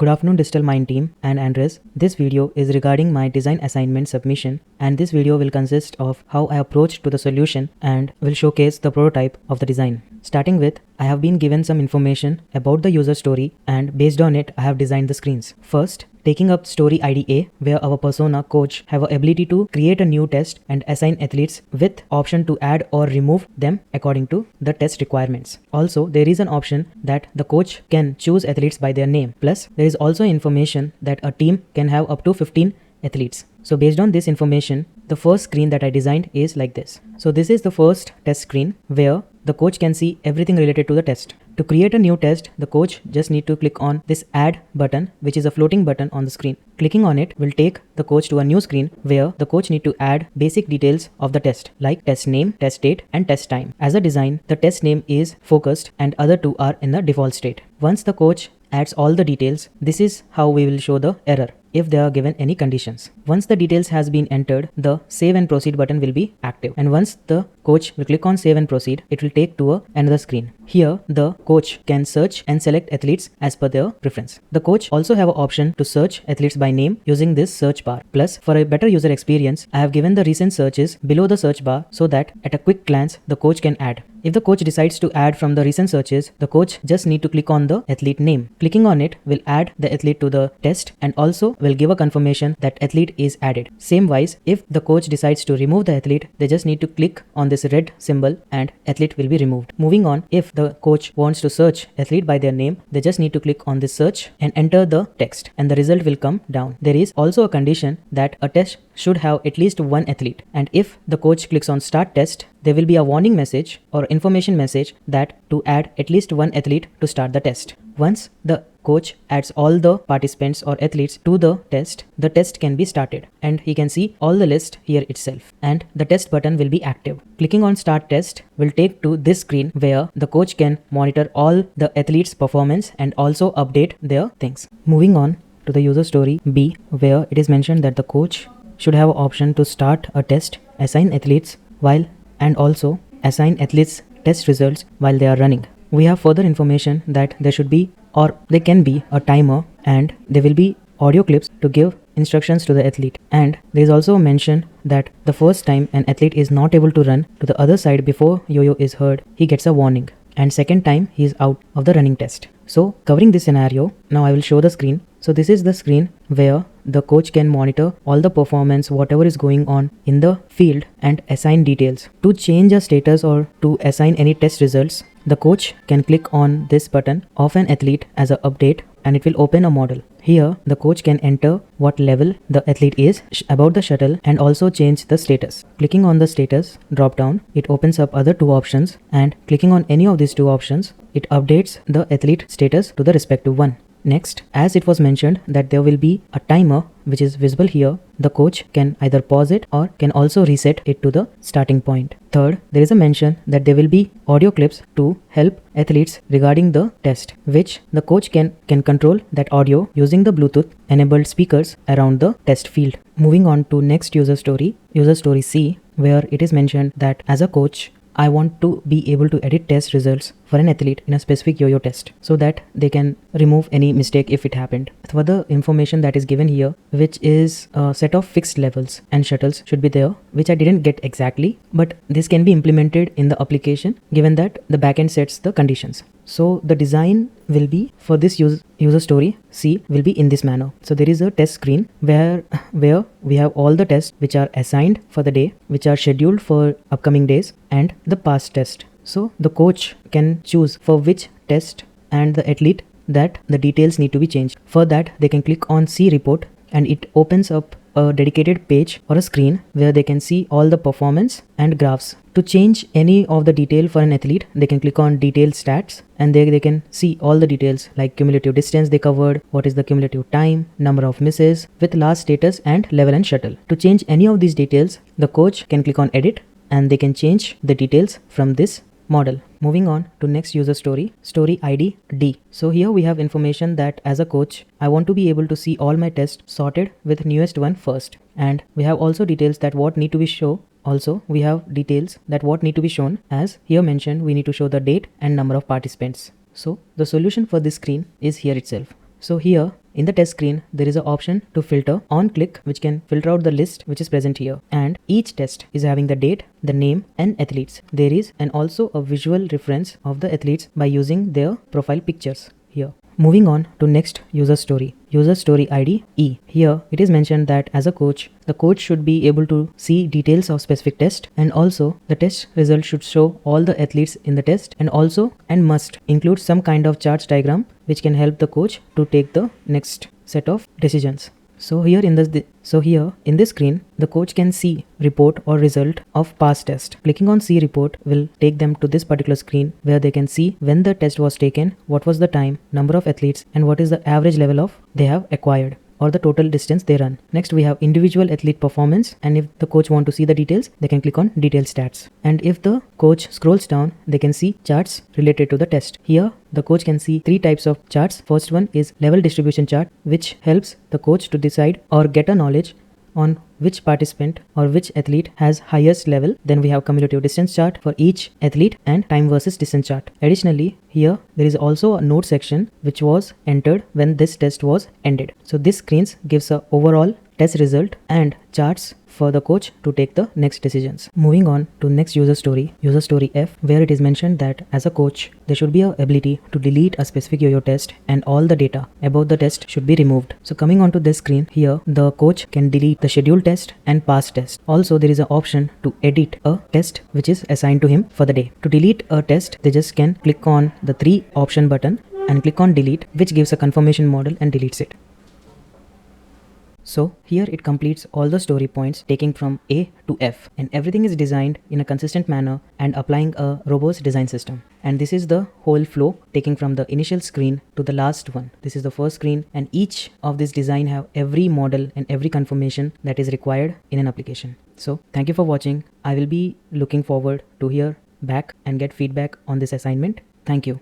Good afternoon Digital Mind team and Andres. This video is regarding my design assignment submission, and this video will consist of how I approached to the solution and will showcase the prototype of the design. Starting with, I have been given some information about the user story, and based on it I have designed the screens. First, taking up story ID A, where our persona coach have a ability to create a new test and assign athletes with option to add or remove them according to the test requirements. Also, there is an option that the coach can choose athletes by their name. Plus, there is also information that a team can have up to 15 athletes. So based on this information, the first screen that I designed is like this. So this is the first test screen where the coach can see everything related to the test. To create a new test, the coach just need to click on this add button, which is a floating button on the screen. Clicking on it will take the coach to a new screen where the coach need to add basic details of the test, like test name, test date, and test time. As a design, the test name is focused and other two are in the default state. Once the coach adds all the details, this is how we will show the error if they are given any conditions. Once the details has been entered, the save and proceed button will be active, and once the coach will click on save and proceed, it will take to another screen. Here the coach can search and select athletes as per their preference. The coach also have an option to search athletes by name using this search bar. Plus, for a better user experience, I have given the recent searches below the search bar so that at a quick glance the coach can add. If the coach decides to add from the recent searches, the coach just need to click on the athlete name. Clicking on it will add the athlete to the test and also will give a confirmation that athlete is added. Same wise, if the coach decides to remove the athlete, they just need to click on this red symbol and athlete will be removed. Moving on, if the coach wants to search athlete by their name, they just need to click on this search and enter the text and the result will come down. There is also a condition that a test should have at least one athlete, and if the coach clicks on start test, there will be a warning message or information message that to add at least one athlete to start the test. Once the coach adds all the participants or athletes to the test can be started and he can see all the list here itself, and the test button will be active. Clicking on start test will take to this screen where the coach can monitor all the athletes' performance and also update their things. Moving on to the user story B, where it is mentioned that the coach should have an option to start a test, assign athletes and also assign athletes test results while they are running. We have further information that there should be or there can be a timer, and there will be audio clips to give instructions to the athlete. And there is also a mention that the first time an athlete is not able to run to the other side before yo-yo is heard, he gets a warning, and second time he is out of the running test. So covering this scenario, now I will show the screen. So this is the screen where the coach can monitor all the performance, whatever is going on in the field, and assign details. To change a status or to assign any test results, the coach can click on this button of an athlete as an update and it will open a model. Here the coach can enter what level the athlete is about the shuttle and also change the status. Clicking on the status drop down, it opens up other two options, and clicking on any of these two options, it updates the athlete status to the respective one. Next, as it was mentioned that there will be a timer which is visible here, the coach can either pause it or can also reset it to the starting point. Third, there is a mention that there will be audio clips to help athletes regarding the test, which the coach can control that audio using the Bluetooth enabled speakers around the test field. Moving on to next user story C, where it is mentioned that as a coach, I want to be able to edit test results for an athlete in a specific yo-yo test so that they can remove any mistake if it happened. Further information that is given here, which is a set of fixed levels and shuttles should be there, which I didn't get exactly, but this can be implemented in the application given that the backend sets the conditions. So the design will be for this user story C will be in this manner. So there is a test screen where we have all the tests which are assigned for the day, which are scheduled for upcoming days, and the past test. So the coach can choose for which test and the athlete that the details need to be changed. For that, they can click on see report and it opens up a dedicated page or a screen where they can see all the performance and graphs. To change any of the detail for an athlete, they can click on detail stats and they can see all the details like cumulative distance they covered, what is the cumulative time, number of misses with last status and level and shuttle. To change any of these details, the coach can click on edit and they can change the details from this model. Moving on to next user story ID D. So here we have information that as a coach, I want to be able to see all my tests sorted with newest one first. And we have also details that what need to be shown. Also, we have details that what need to be shown, as here mentioned, we need to show the date and number of participants. So the solution for this screen is here itself. So here In the test screen, there is an option to filter on click, which can filter out the list which is present here. And each test is having the date, the name and athletes. There is and also a visual reference of the athletes by using their profile pictures here. Moving on to next user story. User story ID E. Here it is mentioned that as a coach, the coach should be able to see details of specific test, and also the test result should show all the athletes in the test, and also and must include some kind of charts diagram which can help the coach to take the next set of decisions. So here in this screen, the coach can see report or result of past test. Clicking on see report will take them to this particular screen where they can see when the test was taken, what was the time, number of athletes, and what is the average level of they have acquired, or the total distance they run. Next we have individual athlete performance, and if the coach want to see the details, they can click on detail stats. And if the coach scrolls down, they can see charts related to the test. Here the coach can see 3 types of charts. First one is level distribution chart, which helps the coach to decide or get a knowledge on which participant or which athlete has highest level. Then we have cumulative distance chart for each athlete and time versus distance chart. Additionally, here there is also a note section which was entered when this test was ended. So this screens gives a overall test result and charts for the coach to take the next decisions. Moving on to next user story F, where it is mentioned that as a coach, there should be a ability to delete a specific yo-yo test and all the data about the test should be removed. So coming on to this screen, here the coach can delete the scheduled test and past test. Also there is an option to edit a test which is assigned to him for the day. To delete a test, they just can click on the 3 option button and click on delete, which gives a confirmation model and deletes it. So here it completes all the story points taking from A to F, and everything is designed in a consistent manner and applying a robust design system. And this is the whole flow taking from the initial screen to the last one. This is the first screen, and each of this design have every model and every confirmation that is required in an application. So thank you for watching. I will be looking forward to hear back and get feedback on this assignment. Thank you.